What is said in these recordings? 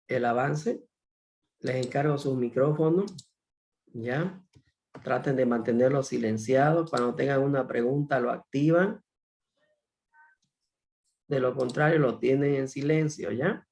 el avance. Les encargo sus micrófonos, ¿ya? Traten de mantenerlos silenciados. Cuando tengan una pregunta, lo activan. De lo contrario, lo tienen en silencio, ¿ya?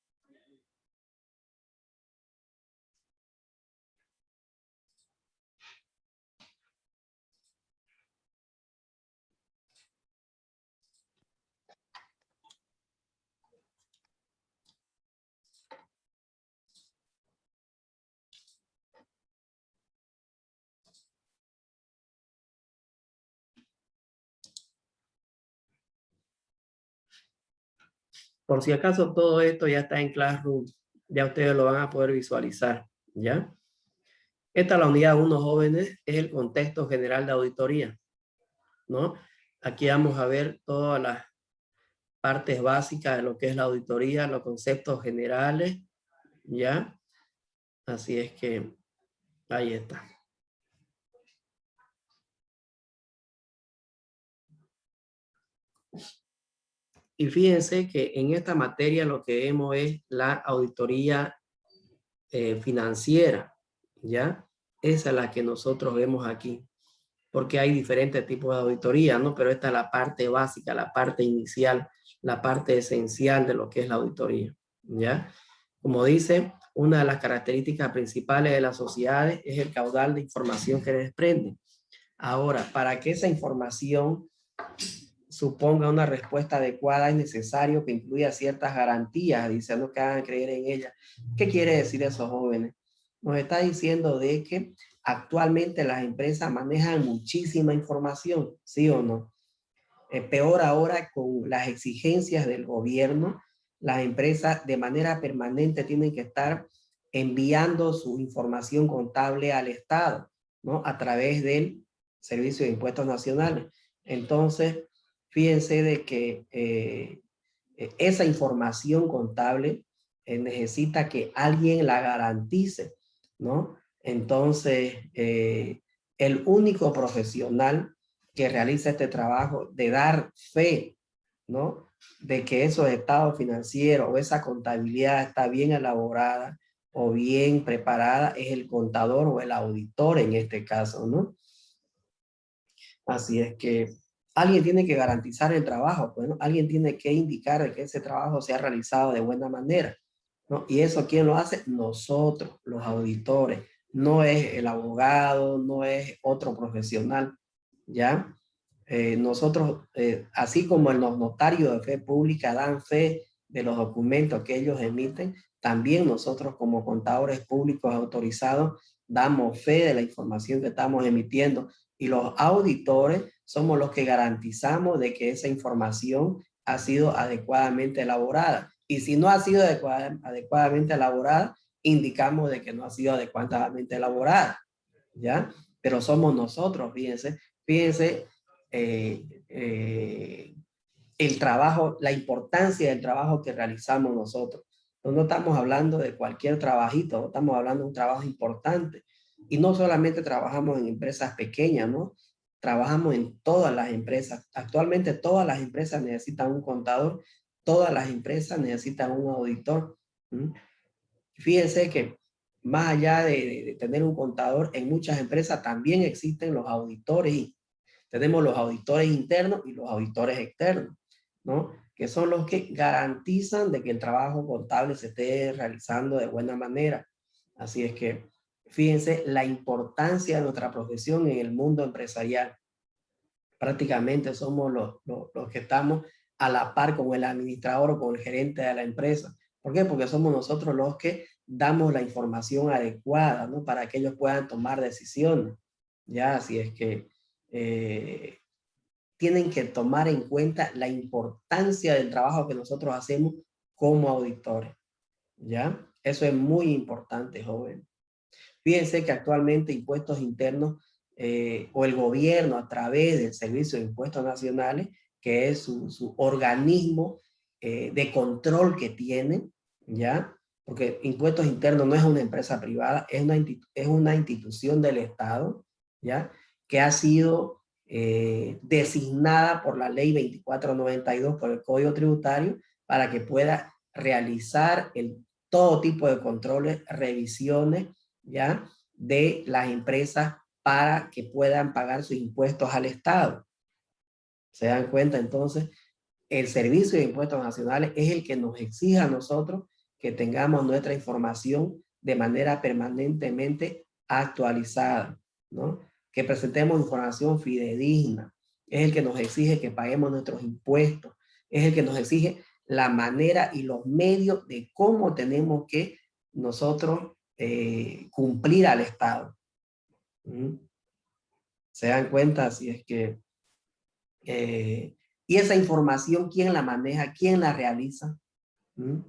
Por si acaso todo esto ya está en Classroom, ya ustedes lo van a poder visualizar, ¿ya? Esta es la unidad 1, jóvenes, es el contexto general de auditoría, ¿no? Aquí vamos a ver todas las partes básicas de lo que es la auditoría, los conceptos generales, ¿ya? Así es que ahí está. Y fíjense que en esta materia lo que vemos es la auditoría financiera, ¿ya? Esa es la que nosotros vemos aquí, porque hay diferentes tipos de auditoría, ¿no? Pero esta es la parte básica, la parte inicial, la parte esencial de lo que es la auditoría, ¿ya? Como dice, una de las características principales de las sociedades es el caudal de información que desprende. Ahora, para que esa información suponga una respuesta adecuada, es necesario que incluya ciertas garantías, diciendo que hagan creer en ella. ¿Qué quiere decir eso, jóvenes? Nos está diciendo de que actualmente las empresas manejan muchísima información, ¿sí o no? Peor ahora con las exigencias del gobierno, las empresas de manera permanente tienen que estar enviando su información contable al Estado, ¿no? A través del Servicio de Impuestos Nacionales. Entonces, fíjense de que esa información contable necesita que alguien la garantice, ¿no? Entonces, el único profesional que realiza este trabajo de dar fe, ¿no? De que esos estados financieros o esa contabilidad está bien elaborada o bien preparada es el contador o el auditor en este caso, ¿no? Así es que alguien tiene que garantizar el trabajo, pues, ¿no? Alguien tiene que indicar que ese trabajo se ha realizado de buena manera, ¿no? Y eso, ¿quién lo hace? Nosotros, los auditores. No es el abogado, no es otro profesional, ¿ya? Nosotros, así como los notarios de fe pública dan fe de los documentos que ellos emiten, también nosotros como contadores públicos autorizados damos fe de la información que estamos emitiendo, y los auditores somos los que garantizamos de que esa información ha sido adecuadamente elaborada. Y si no ha sido adecuadamente elaborada, indicamos de que no ha sido adecuadamente elaborada, ¿ya? Pero somos nosotros, fíjense el trabajo, la importancia del trabajo que realizamos nosotros. No estamos hablando de cualquier trabajito, estamos hablando de un trabajo importante. Y no solamente trabajamos en empresas pequeñas, ¿no? Trabajamos en todas las empresas. Actualmente todas las empresas necesitan un contador, todas las empresas necesitan un auditor. ¿Mm? Fíjense que más allá de tener un contador, en muchas empresas también existen los auditores, y tenemos los auditores internos y los auditores externos, ¿no? Que son los que garantizan de que el trabajo contable se esté realizando de buena manera. Así es que fíjense la importancia de nuestra profesión en el mundo empresarial. Prácticamente somos los que estamos a la par con el administrador o con el gerente de la empresa. ¿Por qué? Porque somos nosotros los que damos la información adecuada, ¿no? Para que ellos puedan tomar decisiones. Ya, así es que tienen que tomar en cuenta la importancia del trabajo que nosotros hacemos como auditores, ¿ya? Eso es muy importante, joven. Fíjense que actualmente impuestos internos o el gobierno a través del Servicio de Impuestos Nacionales, que es su organismo de control que tiene, ¿ya? Porque impuestos internos no es una empresa privada, es una institución del Estado, ¿ya? Que ha sido designada por la ley 2492 por el Código Tributario para que pueda realizar todo tipo de controles, revisiones, ¿ya? De las empresas para que puedan pagar sus impuestos al Estado. ¿Se dan cuenta? Entonces, el Servicio de Impuestos Nacionales es el que nos exige a nosotros que tengamos nuestra información de manera permanentemente actualizada, ¿no? Que presentemos información fidedigna. Es el que nos exige que paguemos nuestros impuestos. Es el que nos exige la manera y los medios de cómo tenemos que nosotros cumplir al Estado. ¿Mm? ¿Se dan cuenta? Así es que... y esa información, ¿quién la maneja? ¿Quién la realiza? ¿Mm?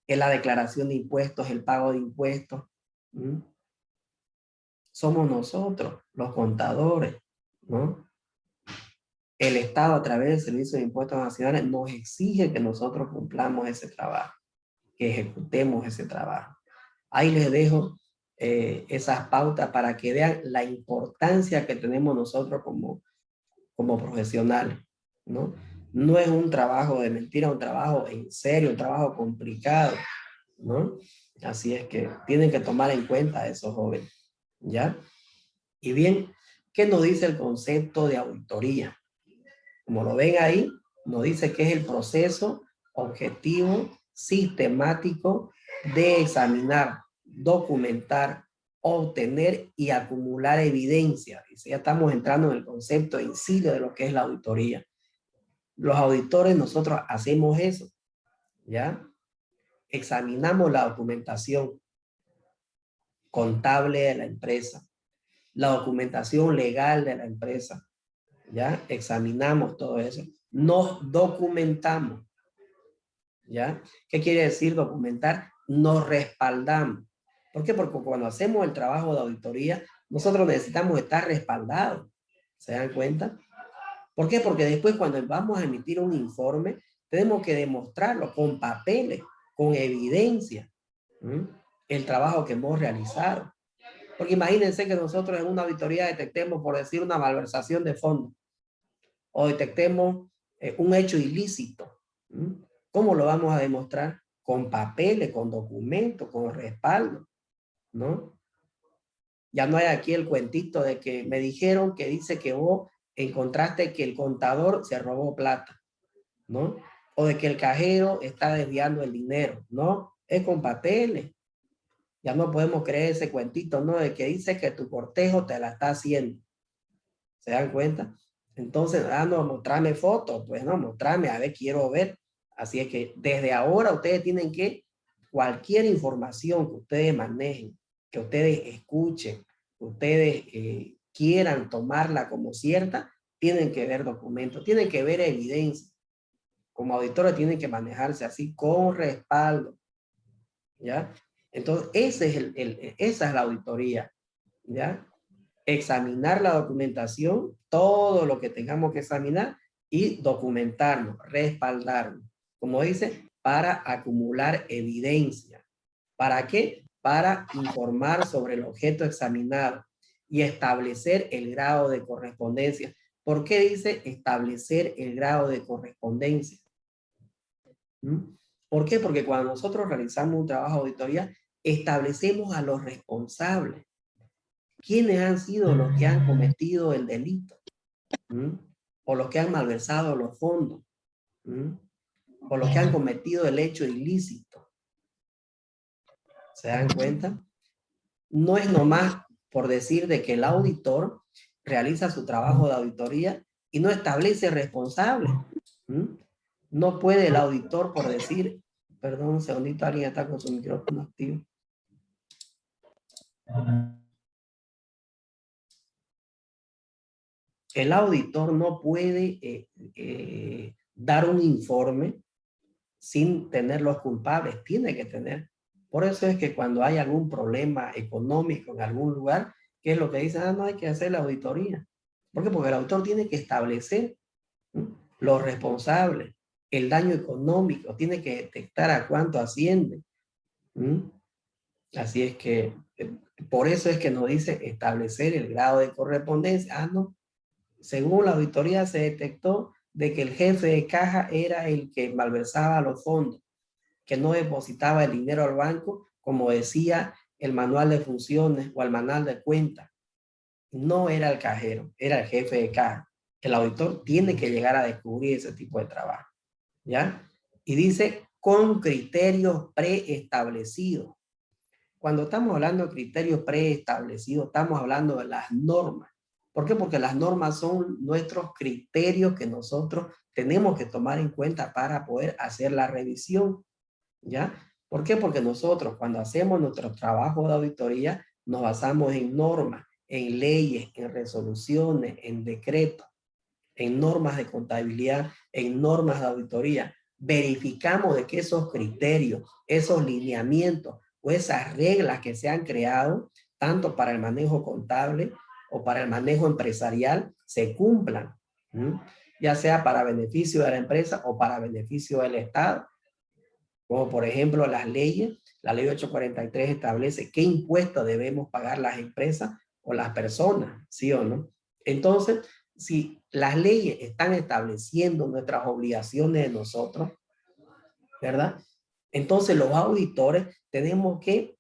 Es la declaración de impuestos, el pago de impuestos. ¿Mm? Somos nosotros, los contadores, ¿no? El Estado, a través del Servicio de Impuestos Nacionales, nos exige que nosotros cumplamos ese trabajo, que ejecutemos ese trabajo. Ahí les dejo esas pautas para que vean la importancia que tenemos nosotros como profesionales, ¿no? No es un trabajo de mentira, un trabajo en serio, un trabajo complicado, ¿no? Así es que tienen que tomar en cuenta a esos jóvenes, ¿ya? Y bien, ¿qué nos dice el concepto de auditoría? Como lo ven ahí, nos dice que es el proceso objetivo, sistemático de examinar, documentar, obtener y acumular evidencia. Dice, ya estamos entrando en el concepto en sí de lo que es la auditoría. Los auditores, nosotros hacemos eso, ¿ya? Examinamos la documentación contable de la empresa, la documentación legal de la empresa, ¿ya? Examinamos todo eso. Nos documentamos, ¿ya? ¿Qué quiere decir documentar? Nos respaldamos. ¿Por qué? Porque cuando hacemos el trabajo de auditoría, nosotros necesitamos estar respaldados. ¿Se dan cuenta? ¿Por qué? Porque después cuando vamos a emitir un informe, tenemos que demostrarlo con papeles, con evidencia, el trabajo que hemos realizado. Porque imagínense que nosotros en una auditoría detectemos, por decir, una malversación de fondos o detectemos un hecho ilícito. ¿Cómo lo vamos a demostrar? Con papeles, con documentos, con respaldo, ¿no? Ya no hay aquí el cuentito de que me dijeron que dice que vos encontraste que el contador se robó plata, ¿no? O de que el cajero está desviando el dinero, ¿no? Es con papeles. Ya no podemos creer ese cuentito, ¿no? De que dice que tu cortejo te la está haciendo. ¿Se dan cuenta? Entonces, no, mostrame fotos, pues no, mostrame, a ver, quiero ver. Así es que desde ahora ustedes tienen que, cualquier información que ustedes manejen, que ustedes escuchen, que ustedes quieran tomarla como cierta, tienen que ver documentos, tienen que ver evidencia. Como auditores tienen que manejarse así con respaldo, ¿ya? Entonces, esa es la auditoría, ¿ya? Examinar la documentación, todo lo que tengamos que examinar y documentarnos, respaldarnos. Como dice, para acumular evidencia. ¿Para qué? Para informar sobre el objeto examinado y establecer el grado de correspondencia. ¿Por qué dice establecer el grado de correspondencia? ¿Por qué? Porque cuando nosotros realizamos un trabajo de auditoría, establecemos a los responsables. ¿Quiénes han sido los que han cometido el delito? O los que han malversado los fondos, o los que han cometido el hecho ilícito. ¿Se dan cuenta? No es nomás por decir de que el auditor realiza su trabajo de auditoría y no establece responsables. No puede el auditor por decir, perdón un segundito, alguien está con su micrófono activo. El auditor no puede dar un informe sin tener los culpables, tiene que tener. Por eso es que cuando hay algún problema económico en algún lugar, ¿qué es lo que dicen? No hay que hacer la auditoría. ¿Por qué? Porque el auditor tiene que establecer los responsables, el daño económico, tiene que detectar a cuánto asciende. Así es que, por eso es que nos dice establecer el grado de correspondencia. No, según la auditoría se detectó de que el jefe de caja era el que malversaba los fondos. que no depositaba el dinero al banco, como decía el manual de funciones o el manual de cuentas. No era el cajero, era el jefe de caja. El auditor tiene que llegar a descubrir ese tipo de trabajo, ¿ya? Y dice, con criterios preestablecidos. Cuando estamos hablando de criterios preestablecidos, estamos hablando de las normas. ¿Por qué? Porque las normas son nuestros criterios que nosotros tenemos que tomar en cuenta para poder hacer la revisión, ¿ya? ¿Por qué? Porque nosotros cuando hacemos nuestro trabajo de auditoría nos basamos en normas, en leyes, en resoluciones, en decretos, en normas de contabilidad, en normas de auditoría. Verificamos de que esos criterios, esos lineamientos o esas reglas que se han creado, tanto para el manejo contable o para el manejo empresarial, se cumplan, ya sea para beneficio de la empresa o para beneficio del Estado. Como por ejemplo las leyes, la ley 843 establece qué impuestos debemos pagar las empresas o las personas, ¿sí o no? Entonces, si las leyes están estableciendo nuestras obligaciones de nosotros, ¿verdad? Entonces los auditores tenemos que,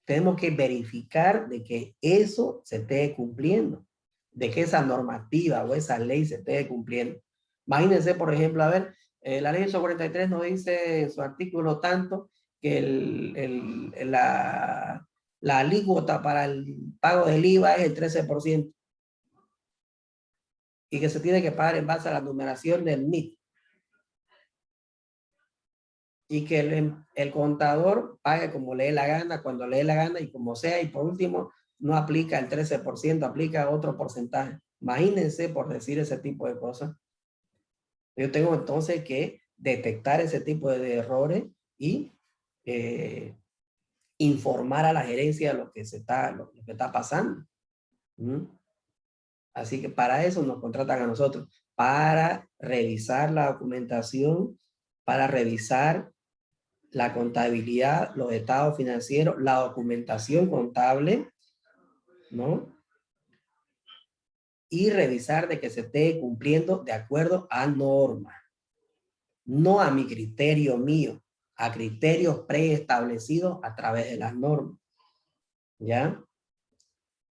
tenemos que verificar de que eso se esté cumpliendo, de que esa normativa o esa ley se esté cumpliendo. Imagínense, por ejemplo, a ver, la ley 843 nos dice en su artículo tanto que la alícuota para el pago del IVA es el 13% y que se tiene que pagar en base a la numeración del NIT. Y que el contador pague como le dé la gana, cuando le dé la gana y como sea. Y por último, no aplica el 13%, aplica otro porcentaje. Imagínense por decir ese tipo de cosas. Yo tengo entonces que detectar ese tipo de errores y informar a la gerencia de lo que está pasando. Así que para eso nos contratan a nosotros, para revisar la documentación, para revisar la contabilidad, los estados financieros, la documentación contable, ¿no? Y revisar de que se esté cumpliendo de acuerdo a normas, no a mi criterio mío, a criterios preestablecidos a través de las normas, ¿ya?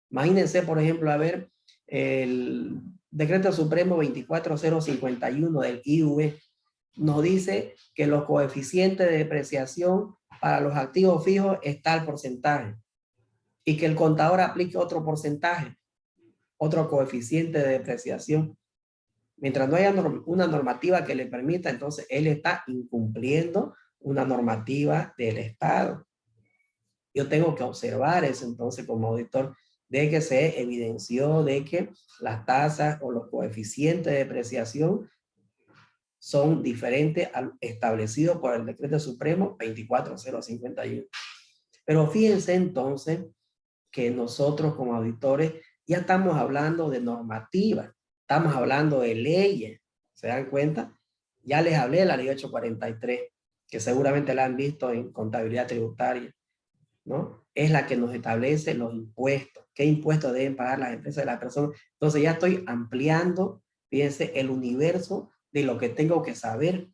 Imagínense, por ejemplo, a ver, el Decreto Supremo 24051 del IUE nos dice que los coeficientes de depreciación para los activos fijos es tal porcentaje y que el contador aplique otro porcentaje, otro coeficiente de depreciación. Mientras no haya una normativa que le permita, entonces él está incumpliendo una normativa del Estado. Yo tengo que observar eso entonces como auditor, de que se evidenció de que las tasas o los coeficientes de depreciación son diferentes al establecido por el Decreto Supremo 24051. Pero fíjense entonces que nosotros como auditores ya estamos hablando de normativa, estamos hablando de leyes, ¿se dan cuenta? Ya les hablé de la ley 843, que seguramente la han visto en contabilidad tributaria, ¿no? Es la que nos establece los impuestos, qué impuestos deben pagar las empresas de las personas. Entonces ya estoy ampliando, fíjense, el universo de lo que tengo que saber.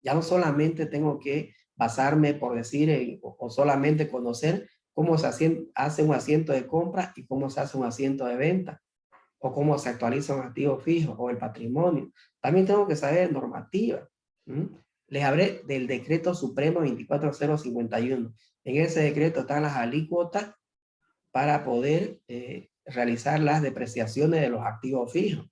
Ya no solamente tengo que basarme, por decir, o solamente conocer cómo se hace un asiento de compra y cómo se hace un asiento de venta, o cómo se actualiza un activo fijo o el patrimonio. También tengo que saber normativa. Les hablé del Decreto Supremo 24051. En ese decreto están las alícuotas para poder realizar las depreciaciones de los activos fijos.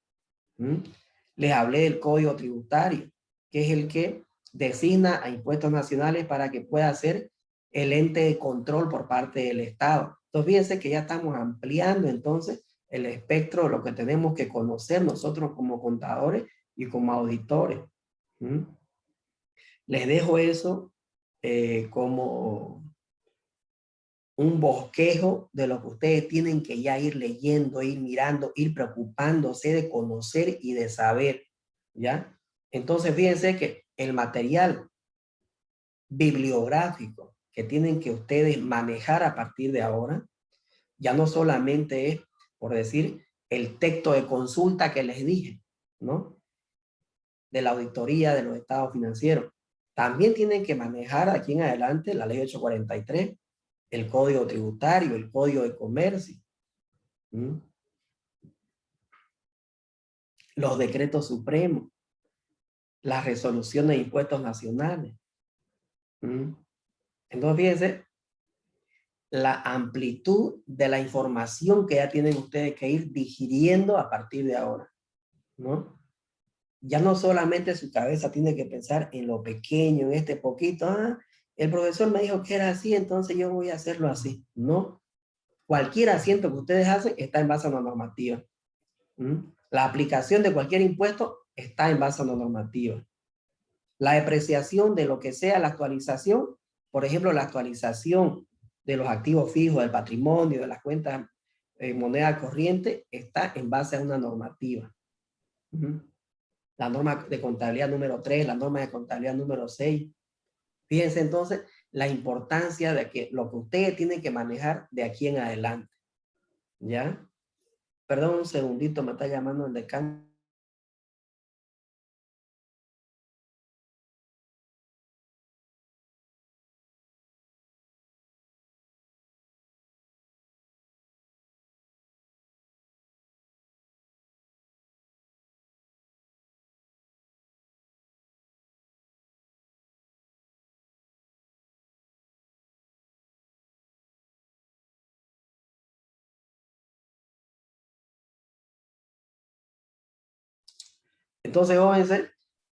Les hablé del Código Tributario, que es el que designa a impuestos nacionales para que pueda ser el ente de control por parte del Estado. Entonces, fíjense que ya estamos ampliando entonces el espectro de lo que tenemos que conocer nosotros como contadores y como auditores. Les dejo eso como un bosquejo de lo que ustedes tienen que ya ir leyendo, ir mirando, ir preocupándose de conocer y de saber, ¿ya? Entonces, fíjense que el material bibliográfico que tienen que ustedes manejar a partir de ahora, ya no solamente es, por decir, el texto de consulta que les dije, ¿no? De la auditoría de los estados financieros. También tienen que manejar aquí en adelante la ley 843, el código tributario, el código de comercio, ¿m? Los decretos supremos, las resoluciones de impuestos nacionales. ¿M? Entonces, fíjense, la amplitud de la información que ya tienen ustedes que ir digiriendo a partir de ahora, ¿no? Ya no solamente su cabeza tiene que pensar en lo pequeño, en este poquito, el profesor me dijo que era así, entonces yo voy a hacerlo así. No, cualquier asiento que ustedes hacen está en base a una normativa. La aplicación de cualquier impuesto está en base a una normativa. La depreciación de lo que sea la actualización, por ejemplo, la actualización de los activos fijos, del patrimonio, de las cuentas moneda corriente, está en base a una normativa. La norma de contabilidad número 3, la norma de contabilidad número 6. Fíjense entonces la importancia de que lo que ustedes tienen que manejar de aquí en adelante. ¿Ya? Perdón un segundito, me está llamando el decano. Entonces,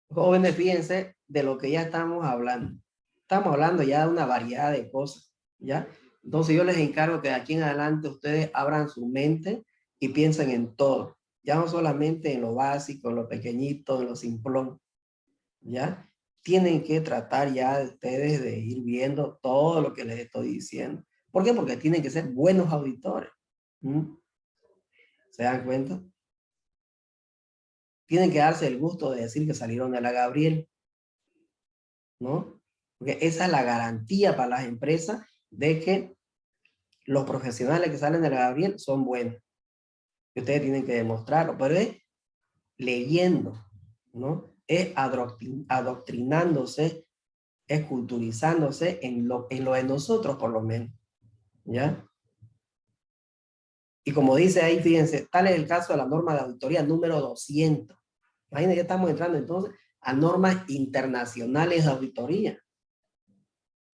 jóvenes, fíjense de lo que ya estamos hablando. Estamos hablando ya de una variedad de cosas, ¿ya? Entonces yo les encargo que de aquí en adelante ustedes abran su mente y piensen en todo. Ya no solamente en lo básico, en lo pequeñito, en lo simplón, ¿ya? Tienen que tratar ya de ustedes de ir viendo todo lo que les estoy diciendo. ¿Por qué? Porque tienen que ser buenos auditores. ¿Se dan cuenta? Tienen que darse el gusto de decir que salieron de la Gabriel, ¿no? Porque esa es la garantía para las empresas de que los profesionales que salen de la Gabriel son buenos. Y ustedes tienen que demostrarlo, pero es leyendo, ¿no? Es adoctrinándose, es culturizándose en lo de nosotros por lo menos, ¿ya? Y como dice ahí, fíjense, tal es el caso de la norma de auditoría número 200. Imagínense, ya estamos entrando entonces a normas internacionales de auditoría,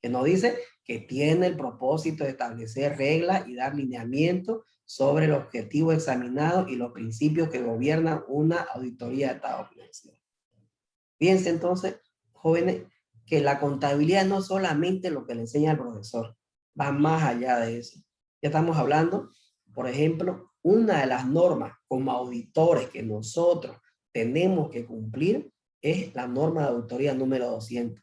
que nos dice que tiene el propósito de establecer reglas y dar lineamiento sobre el objetivo examinado y los principios que gobiernan una auditoría de estado financiero. Fíjense entonces, jóvenes, que la contabilidad no solamente lo que le enseña el profesor, va más allá de eso. Ya estamos hablando, por ejemplo, una de las normas como auditores que nosotros tenemos que cumplir es la norma de auditoría número 200,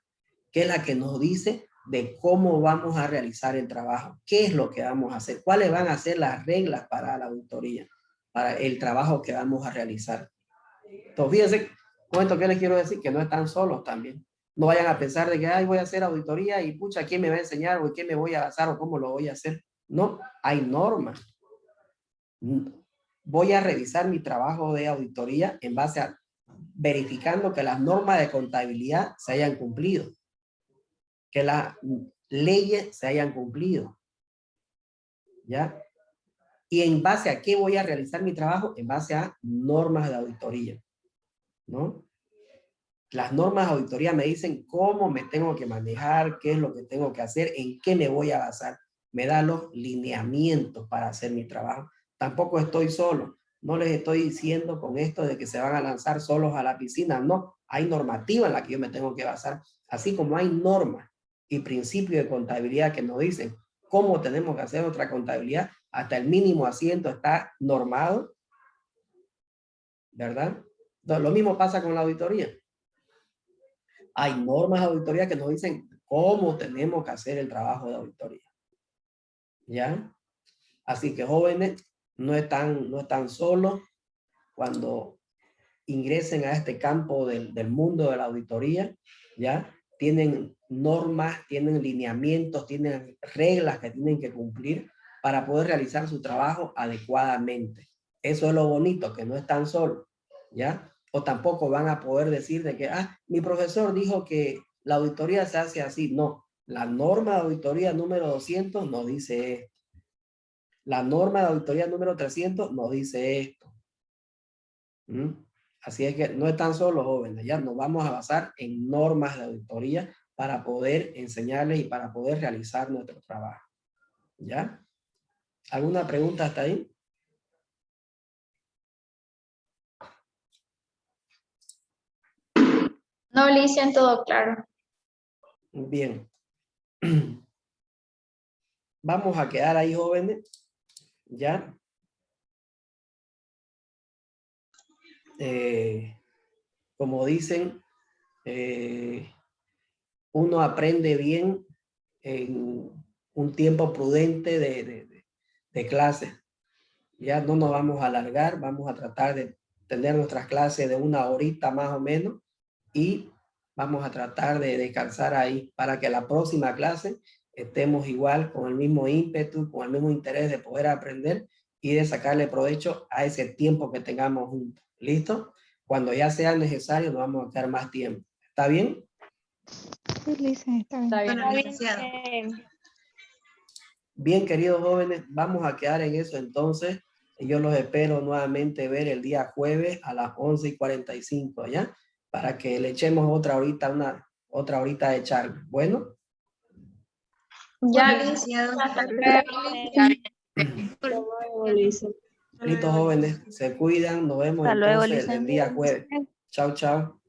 que es la que nos dice de cómo vamos a realizar el trabajo, qué es lo que vamos a hacer, cuáles van a ser las reglas para la auditoría, para el trabajo que vamos a realizar. Entonces, fíjense, con esto que les quiero decir, que no están solos también. No vayan a pensar de que, ay, voy a hacer auditoría y pucha, ¿quién me va a enseñar o qué me voy a basar o cómo lo voy a hacer? No, hay normas. Voy a revisar mi trabajo de auditoría en base a verificando que las normas de contabilidad se hayan cumplido, que las leyes se hayan cumplido, ¿ya? Y en base a qué voy a realizar mi trabajo, en base a normas de auditoría, ¿no? Las normas de auditoría me dicen cómo me tengo que manejar, qué es lo que tengo que hacer, en qué me voy a basar. Me da los lineamientos para hacer mi trabajo. Tampoco estoy solo. No les estoy diciendo con esto de que se van a lanzar solos a la piscina. No, hay normativa en la que yo me tengo que basar. Así como hay normas y principios de contabilidad que nos dicen cómo tenemos que hacer nuestra contabilidad, hasta el mínimo asiento está normado, ¿verdad? Entonces, lo mismo pasa con la auditoría. Hay normas de auditoría que nos dicen cómo tenemos que hacer el trabajo de auditoría. ¿Ya? Así que jóvenes, no están solos cuando ingresen a este campo del mundo de la auditoría, ¿ya? Tienen normas, tienen lineamientos, tienen reglas que tienen que cumplir para poder realizar su trabajo adecuadamente, Eso es lo bonito, que no están solos, ¿ya? O tampoco van a poder decir de que, mi profesor dijo que la auditoría se hace así. No, la norma de auditoría número 200 nos dice esto. La norma de auditoría número 300 nos dice esto. Así es que no están solos, jóvenes, ya nos vamos a basar en normas de auditoría para poder enseñarles y para poder realizar nuestro trabajo. ¿Ya? ¿Alguna pregunta hasta ahí? No, Alicia, en todo claro. Bien. Vamos a quedar ahí, jóvenes. ¿Ya? Como dicen, uno aprende bien en un tiempo prudente de clase. Ya no nos vamos a alargar, vamos a tratar de tener nuestras clases de 1 horita más o menos y vamos a tratar de descansar ahí para que la próxima clase estemos igual con el mismo ímpetu, con el mismo interés de poder aprender y de sacarle provecho a ese tiempo que tengamos juntos. ¿Listo? Cuando ya sea necesario nos vamos a quedar más tiempo. ¿Está bien? Sí, Lisa, está bien. Está bien, Bueno, licenciado. Bien, queridos jóvenes, vamos a quedar en eso entonces. Yo los espero nuevamente ver el día jueves a las 11:45, ¿ya? Para que le echemos otra horita de charla. Bueno. Ya, licenciado. hasta Listo, jóvenes, se cuidan, nos vemos Hasta luego, entonces Lisa. el día jueves. Chao, chao.